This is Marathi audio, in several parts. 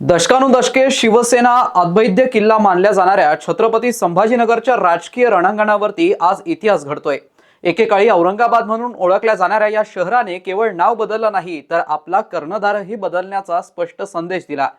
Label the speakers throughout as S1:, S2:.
S1: दशकानुदशके शिवसेना अद्वैत किल्ला मानल्या जाणाऱ्या छत्रपती संभाजीनगरच्या राजकीय रणांगणावरती आज इतिहास घडतोय। एकेकाळी औरंगाबाद म्हणून ओळखल्या जाणाऱ्या या शहराने केवळ नाव बदललं नाही तर आपला कर्णधारही बदलण्याचा स्पष्ट संदेश दिला।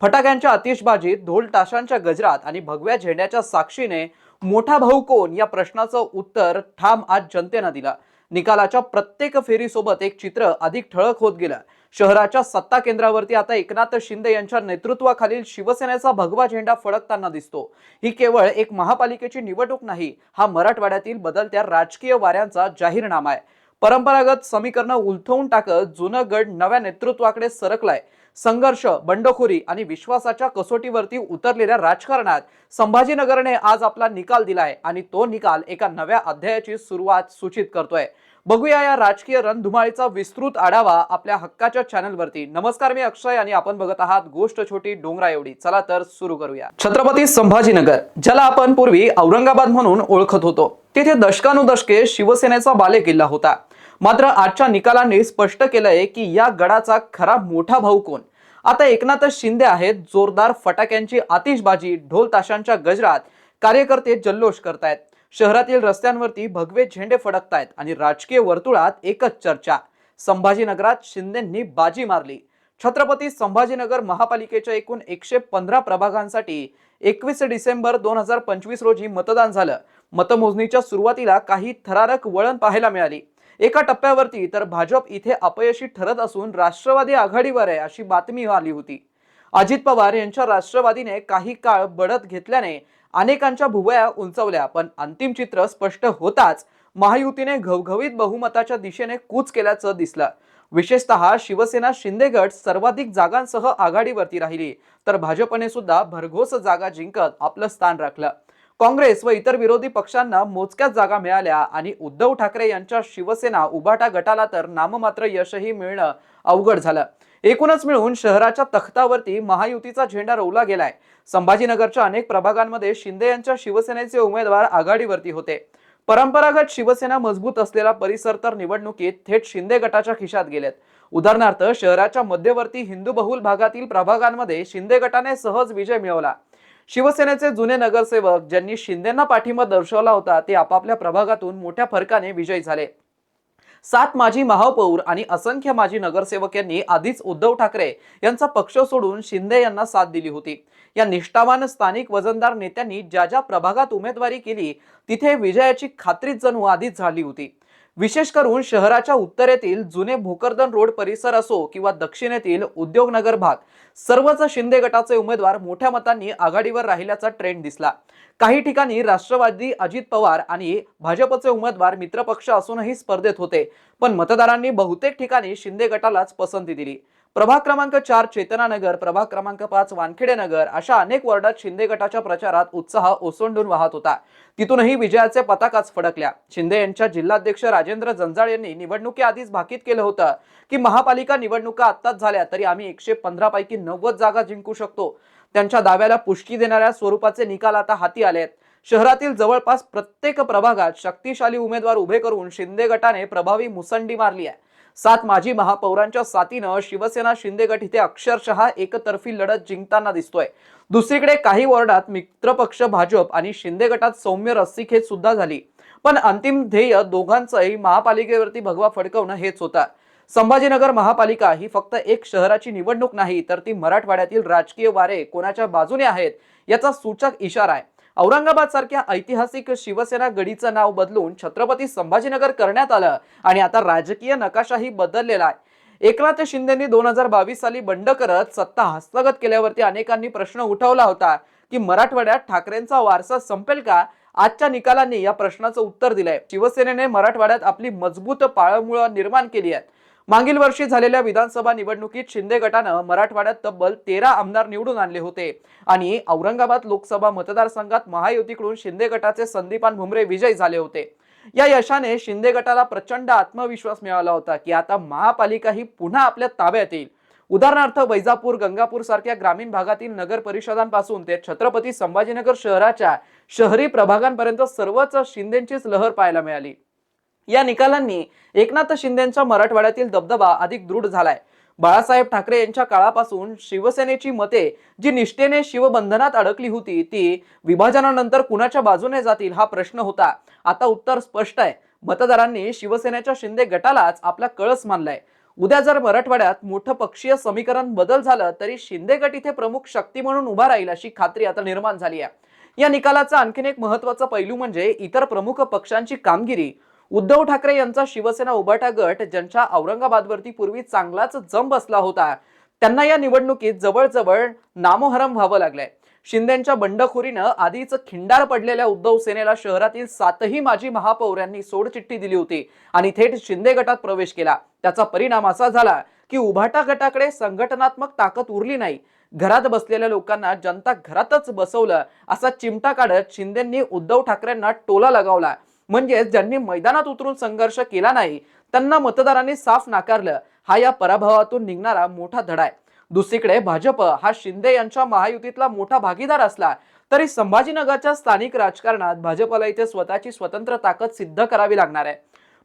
S1: फटाक्यांच्या आतिषबाजीत, ढोल ताशांच्या गजरात आणि भगव्या झेंड्याच्या साक्षीने मोठा भाऊ कोण या प्रश्नाचं उत्तर ठाम आज जनतेनं दिलं। निकालाच्या प्रत्येक फेरीसोबत एक चित्र अधिक ठळक होत गेलं। शहराच्या सत्ता केंद्रावरती आता एकनाथ शिंदे यांच्या नेतृत्वाखालील शिवसेनेचा भगवा झेंडा फडकताना दिसतो। ही केवळ एक महापालिकेची निवडणूक नाही, हा मराठवाड्यातील बदलत्या राजकीय वाऱ्यांचा जाहीरनामा आहे। परंपरागत समीकरण उलथवून टाकत जुनं गड नव्या नेतृत्वाकडे सरकलाय। संघर्ष, बंडखोरी आणि विश्वासाच्या कसोटीवरती उतरलेल्या राजकारणात संभाजीनगरने आज आपला निकाल दिलाय आणि तो निकाल एका नव्या अध्यायाची सुरुवात सूचित करतोय। बघूया या राजकीय रणधुमाळीचा विस्तृत आढावा आपल्या हक्काच्या चॅनलवरती। नमस्कार, मी अक्षय आणि आपण बघत आहात गोष्ट छोटी डोंगरा एवढी। चला तर सुरू करूया। छत्रपती संभाजीनगर, ज्याला आपण पूर्वी औरंगाबाद म्हणून ओळखत होतो, तिथे दशकानुदशके शिवसेनेचा बालेकिल्ला होता। मात्र आजच्या निकालांनी स्पष्ट केलंय की या गडाचा खरा मोठा भाऊ कोण। आता एकनाथ शिंदे आहेत। जोरदार फटाक्यांची आतिषबाजी, ढोल ताशांच्या गजरात कार्यकर्ते जल्लोष करतायत। शहरातील रस्त्यांवरती भगवे झेंडे फडकतायत आणि राजकीय वर्तुळात एकच चर्चा, संभाजीनगरात शिंदेंनी बाजी मारली। छत्रपती संभाजीनगर महापालिकेच्या एकूण 115 प्रभागांसाठी 21 डिसेंबर 2025 रोजी मतदान झालं। मतमोजणीच्या सुरुवातीला काही थरारक वळण पाहायला मिळाली। एका टप्प्यावरती तर भाजप इथे अपयशी ठरत असून राष्ट्रवादी आघाडीवर आहे अशी बातमी आली होती। अजित पवार यांच्या राष्ट्रवादीने काही काळ बढत घेतल्याने अनेकांच्या भुवया उंचावल्या, पण अंतिम चित्र स्पष्ट होताच महायुतीने घवघवीत बहुमताच्या दिशेने कूच केल्याचं दिसलं। विशेषतः शिवसेना शिंदे गट सर्वाधिक जागांसह आघाडीवरती राहिली, तर भाजपने सुद्धा भरघोस जागा जिंकत आपलं स्थान राखलं। काँग्रेस व इतर विरोधी पक्षांना मोजक्याच जागा मिळाल्या आणि उद्धव ठाकरे यांच्या शिवसेना उभाटा गटाला तर नाममात्र यशही मिळणं अवघड झालं। एकूणच मिळून शहराच्या तख्तावरती महायुतीचा झेंडा रोवला गेलाय। संभाजीनगरच्या अनेक प्रभागांमध्ये शिंदे यांच्या शिवसेनेचे उमेदवार आघाडीवरती होते। परंपरागत शिवसेना मजबूत असलेला परिसर तर निवडणुकीत थेट शिंदे गटाच्या खिशात गेलेत। उदाहरणार्थ, शहराच्या मध्यवर्ती हिंदू बहुल भागातील प्रभागांमध्ये शिंदे गटाने सहज विजय मिळवला। शिवसेनेचे जुने नगरसेवक ज्यांनी शिंदेंना पाठिंबा दर्शवला होता ते आपापल्या प्रभागातून मोठ्या फरकाने विजयी झाले। 7 माजी महापौर आणि असंख्य माजी नगरसेवक यांनी आधीच उद्धव ठाकरे यांचा पक्ष सोडून शिंदे यांना साथ दिली होती। या निष्ठावान स्थानिक वजनदार नेत्यांनी ज्या ज्या प्रभागात उमेदवारी केली तिथे विजयाची खात्रीच जणू आधीच झाली होती। विशेष करून शहराच्या उत्तरेतील जुने भोकरदन रोड परिसर असो किंवा दक्षिणेतील उद्योगनगर भाग, सर्वच शिंदे गटाचे उमेदवार मोठ्या मतांनी आघाडीवर राहिल्याचा ट्रेंड दिसला। काही ठिकाणी राष्ट्रवादी अजित पवार आणि भाजपचे उमेदवार मित्रपक्ष असूनही स्पर्धेत होते, पण मतदारांनी बहुतेक ठिकाणी शिंदे गटालाच पसंती दिली। प्रभाग क्रमांक 4 चेतनानगर, प्रभाग क्रमांक 5 वानखेडे नगर अशा अनेक वॉर्डात शिंदे गटाच्या प्रचारात उत्साह ओसंडून वाहत होता। तिथूनही विजयाचे पताकाच फडकल्या। शिंदे यांच्या जिल्हाध्यक्ष राजेंद्र जंजाळ यांनी निवडणुकीआधीच भाकीत केलं होतं की महापालिका निवडणुका आत्ताच झाल्या तरी आम्ही 115 पैकी 90 जागा जिंकू शकतो। त्यांच्या दाव्याला पुष्टी देणाऱ्या स्वरूपाचे निकाल आता हाती आलेत। शहरातील जवळपास प्रत्येक प्रभागात शक्तिशाली उमेदवार उभे करून शिंदे गटाने प्रभावी मुसंडी मारली आहे। 7 माजी महापौरांच्या साथीनं शिवसेना शिंदे गट इथे अक्षरशः एकतर्फी लढत जिंकताना दिसतोय। दुसरीकडे काही वॉर्डात मित्रपक्ष भाजप आणि शिंदे गटात सौम्य रस्सीखेच सुद्धा झाली, पण अंतिम ध्येय दोघांचंही महापालिकेवरती भगवा फडकवणं हेच होतं। संभाजीनगर महापालिका ही फक्त एक शहराची निवडणूक नाही, तर ती मराठवाड्यातील राजकीय वारे कोणाच्या बाजूने आहेत याचा सूचक इशारा आहे। औरंगाबाद सारख्या ऐतिहासिक शिवसेना गडीचं नाव बदलून छत्रपती संभाजीनगर करण्यात आलं आणि आता राजकीय नकाशाही बदललेला आहे। एकनाथ शिंदेंनी 2022 साली बंड करत सत्ता हस्तगत केल्यावरती अनेकांनी प्रश्न उठवला होता की मराठवाड्यात ठाकरेंचा वारसा संपेल का? आजच्या निकालांनी या प्रश्नाचं उत्तर दिलंय। शिवसेनेने मराठवाड्यात आपली मजबूत पाळंमुळं निर्माण केली आहेत। मागील वर्षी झालेल्या विधानसभा निवडणुकीत शिंदे गटानं मराठवाड्यात तब्बल 13 आमदार निवडून आणले होते आणि औरंगाबाद लोकसभा मतदारसंघात महायुतीकडून शिंदे गटाचे संदीपान भुमरे विजयी झाले होते। या यशाने शिंदे गटाला प्रचंड आत्मविश्वास मिळाला होता की आता महापालिका ही पुन्हा आपल्या ताब्यात येईल। उदाहरणार्थ, वैजापूर, गंगापूर सारख्या ग्रामीण भागातील नगर परिषदांपासून ते छत्रपती संभाजीनगर शहराच्या शहरी प्रभागांपर्यंत सर्वच शिंदेंचीच लहर पाहायला मिळाली। या निकालांनी एकनाथ शिंदेंच्या मराठवाड्यातील दबदबा अधिक दृढ झालाय। बाळासाहेब ठाकरे यांच्या काळापासून शिवसेनेची मते जी निष्ठेने शिवबंधनात अडकली होती ती विभाजनानंतर कुणाच्या बाजूने जातील हा प्रश्न होता. आता उत्तर स्पष्ट आहे. मतदारांनी शिवसेनेच्या शिंदे गटालाच आपला कळस मानलाय. उद्या जर मराठवाड्यात मोठं पक्षीय समीकरण बदल झालं तरी शिंदे गट इथे प्रमुख शक्ती म्हणून उभा राहील अशी खात्री आता निर्माण झाली आहे. या निकालाचा आणखीन एक महत्त्वाचा पैलू म्हणजे इतर प्रमुख पक्षांची कामगिरी. उद्धव ठाकरे यांचा शिवसेना उभाटा गट ज्यांच्या औरंगाबादवरती पूर्वी चांगलाच जम बसला होता त्यांना या निवडणुकीत जवळजवळ नामोहरम व्हावं लागलंय. शिंदेच्या बंडखोरीनं आधीच खिंडार पडलेल्या उद्धव सेनेला शहरातील 7ही माजी महापौर यांनी सोडचिठ्ठी दिली होती आणि थेट शिंदे गटात प्रवेश केला. त्याचा परिणाम असा झाला की उभाटा गटाकडे संघटनात्मक ताकद उरली नाही. घरात बसलेल्या लोकांना जनता घरातच बसवलं असा चिमटा काढत शिंदेंनी उद्धव ठाकरेंना टोला लगावला. म्हणजे ज्यांनी मैदानात उतरून संघर्ष केला नाही त्यांना मतदारांनी साफ नाकारलं. हा या पराभवातून निघणारा मोठा धडा आहे. दुसरीकडे भाजप हा शिंदे यांच्या महायुतीतला मोठा भागीदार असला तरी संभाजीनगरच्या स्थानिक राजकारणात भाजपला इथे स्वतःची स्वतंत्र ताकद सिद्ध करावी लागणार आहे.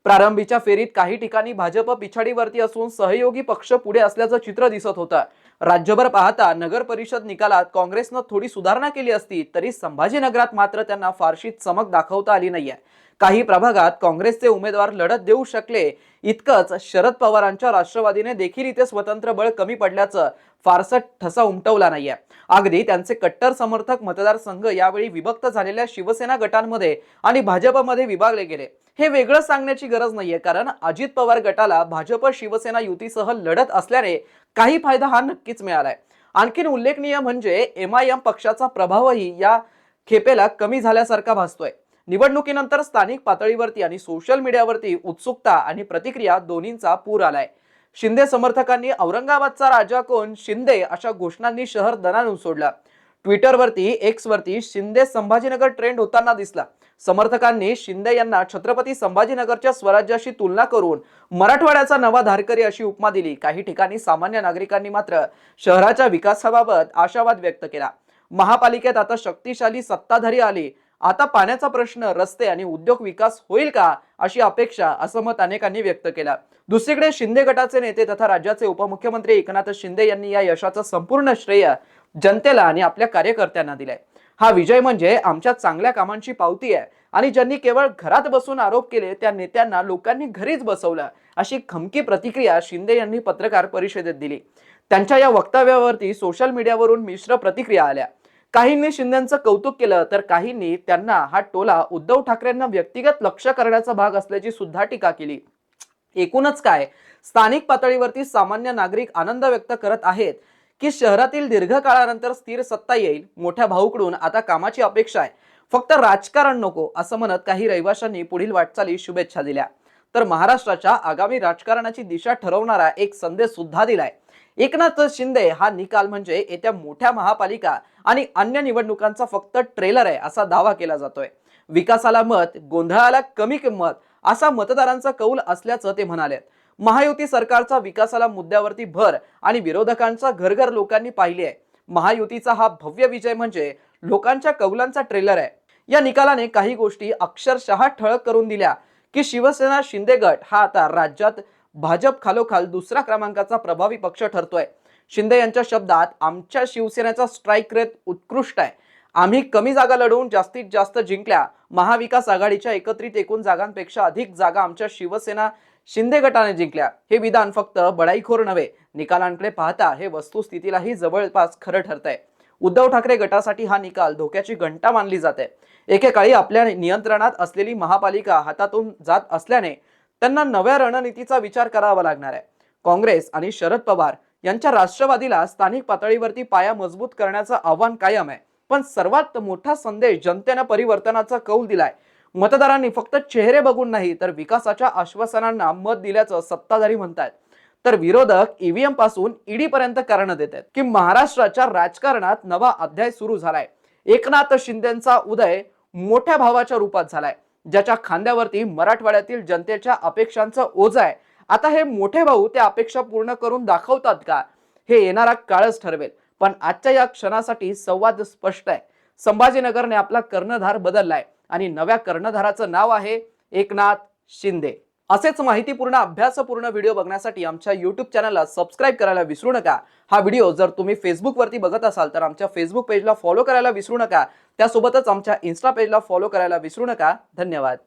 S1: प्रारंभीच्या फेरीत काही ठिकाणी भाजप पिछाडीवरती असून सहयोगी पक्ष पुढे असल्याचं चित्र दिसत होतं. राज्यभर पाहता नगर परिषद निकालात काँग्रेसनं थोडी सुधारणा केली असती तरी संभाजीनगरात मात्र त्यांना फारशी चमक दाखवता आली नाहीये. काही प्रभागात काँग्रेसचे उमेदवार लढत देऊ शकले इतकंच शरद पवारांच्या राष्ट्रवादीने देखील इथे स्वतंत्र बळ कमी पडल्याचं फारसा ठसा उमटवला नाहीये. अगदी त्यांचे कट्टर समर्थक मतदारसंघ यावेळी विभक्त झालेल्या शिवसेना गटांमध्ये आणि भाजपमध्ये विभागले गेले. हे वेगळं सांगण्याची गरज नाहीये कारण अजित पवार गटाला भाजप शिवसेना युतीसह लढत असल्याने काही फायदा हा नक्कीच मिळालाय. आणखीन उल्लेखनीय म्हणजे एमआयएम पक्षाचा प्रभावही या खेपेला कमी झाल्यासारखा भासतोय. निवडणुकीनंतर स्थानिक पातळीवरती आणि सोशल मीडियावरती उत्सुकता आणि प्रतिक्रिया दोन्हींचा पूर आलाय. शिंदे समर्थकांनी औरंगाबादचा राजा कोण शिंदे अशा घोषणांनी शहर दणाणून सोडलं. ट्विटरवरती एक्सवरती शिंदे संभाजीनगर ट्रेंड होताना दिसला. समर्थकांनी शिंदे यांना छत्रपती संभाजीनगरच्या स्वराज्याशी तुलना करून मराठवाड्याचा नवा धारकरी अशी उपमा दिली. काही ठिकाणी सामान्य नागरिकांनी मात्र शहराच्या विकासाबाबत आशावाद व्यक्त केला. महापालिकेत आता शक्तिशाली सत्ताधारी आली. आता पाण्याचा प्रश्न, रस्ते आणि उद्योग विकास होईल का अशी अपेक्षा असं मत अनेकांनी व्यक्त केलं. दुसरीकडे शिंदे गटाचे नेते तथा राज्याचे उपमुख्यमंत्री एकनाथ शिंदे यांनी या यशाचं संपूर्ण श्रेय जनतेला आणि आपल्या कार्यकर्त्यांना दिलंय. हा विजय म्हणजे आमच्या चांगल्या कामांची पावती आहे आणि ज्यांनी केवळ घरात बसून आरोप केले त्या नेत्यांना लोकांनी घरीच बसवलं अशी खमकी प्रतिक्रिया शिंदे यांनी पत्रकार परिषदेत दिली. त्यांच्या या वक्तव्यावरती सोशल मीडियावरून मिश्र प्रतिक्रिया आल्या. काहींनी शिंदेंचं कौतुक केलं तर काहींनी त्यांना हा टोला उद्धव ठाकरेंना व्यक्तिगत लक्ष्य करण्याचा भाग असल्याची सुद्धा टीका केली. एकूणच काय, स्थानिक पातळीवरती सामान्य नागरिक आनंद व्यक्त करत आहेत की शहरातील दीर्घकाळानंतर स्थिर सत्ता येईल. मोठ्या भाऊकडून आता कामाची अपेक्षा आहे, फक्त राजकारण नको असं म्हणत काही रहिवाशांनी पुढील वाटचाली शुभेच्छा दिल्या. तर महाराष्ट्राच्या आगामी राजकारणाची दिशा ठरवणारा एक संदेश सुद्धा दिलाय. एकनाथ शिंदे हा निकाल म्हणजे येत्या मोठ्या महापालिका आणि अन्य निवडणुकांचा फक्त ट्रेलर आहे असा दावा केला जातोय. विकासाला मत, गोंधळाला कमी किंमत असा मतदारांचा कौल असल्याचं ते म्हणाले. महायुती सरकारचा विकासाला मुद्द्यावरती भर आणि विरोधकांचा घरघर लोकांनी पाहिले आहे. महायुतीचा हा भव्य विजय म्हणजे लोकांच्या कौलांचा ट्रेलर आहे. या निकालाने काही गोष्टी अक्षरशः ठळक करून दिल्या की शिवसेना शिंदे गट हा आता राज्यात भाजप खालोखाल दुसऱ्या क्रमांकाचा प्रभावी पक्ष ठरतोय. शिंदे यांच्या शब्दात, आमच्या शिवसेनेचा स्ट्राईक रेट उत्कृष्ट आहे. आम्ही कमी जागा लढवून जास्तीत जास्त जिंकल्या. महाविकास आघाडीच्या एकत्रित एकूण जागांपेक्षा अधिक जागा आमच्या शिवसेना शिंदे गटाने जिंकल्या. हे विधान फक्त बडाईखोर नव्हे, निकालांकडे पाहता हे वस्तुस्थितीलाही जवळपास खरं ठरतंय. उद्धव ठाकरे गटासाठी हा निकाल धोक्याची घंटा मानली जाते. एकेकाळी आपल्या नियंत्रणात असलेली महापालिका हातातून जात असल्याने त्यांना नव्या रणनीतीचा विचार करावा लागणार आहे. काँग्रेस आणि शरद पवार यांच्या राष्ट्रवादीला स्थानिक पातळीवरती पाया मजबूत करण्याचं आव्हान कायम आहे. पण सर्वात मोठा संदेश जनतेने परिवर्तनाचा कौल दिलाय. मतदारांनी फक्त चेहरे बघून नाही तर विकासाच्या आश्वासनांना मत दिल्याचं सत्ताधारी म्हणतात. तर विरोधक ईव्हीएम पासून ईडी पर्यंत कारण देत आहेत की महाराष्ट्राच्या राजकारणात नवा अध्याय सुरू झालाय. एकनाथ शिंदेंचा उदय मोठ्या भावाच्या रूपात झालाय, ज्याच्या खांद्यावरती मराठवाड्यातील जनतेच्या अपेक्षांचं ओझ आहे. आता हे मोठे भाऊ त्या अपेक्षा पूर्ण करून दाखवतात का हे येणारा काळच ठरवेल. पण आजच्या या क्षणासाठी संवाद स्पष्ट आहे. संभाजीनगरने आपला कर्णधार बदललाय आणि नव्या कर्णधाराचं नाव आहे एकनाथ शिंदे. असेच माहितीपूर्ण अभ्यासपूर्ण व्हिडिओ बघण्यासाठी आमच्या YouTube चॅनलला सबस्क्राईब करायला विसरू नका। हा व्हिडिओ जर तुम्ही Facebook वरती बघत असाल तर आमच्या Facebook पेजला फॉलो करायला विसरू नका। त्यासोबतच आमच्या Insta पेजला फॉलो करायला विसरू नका। धन्यवाद।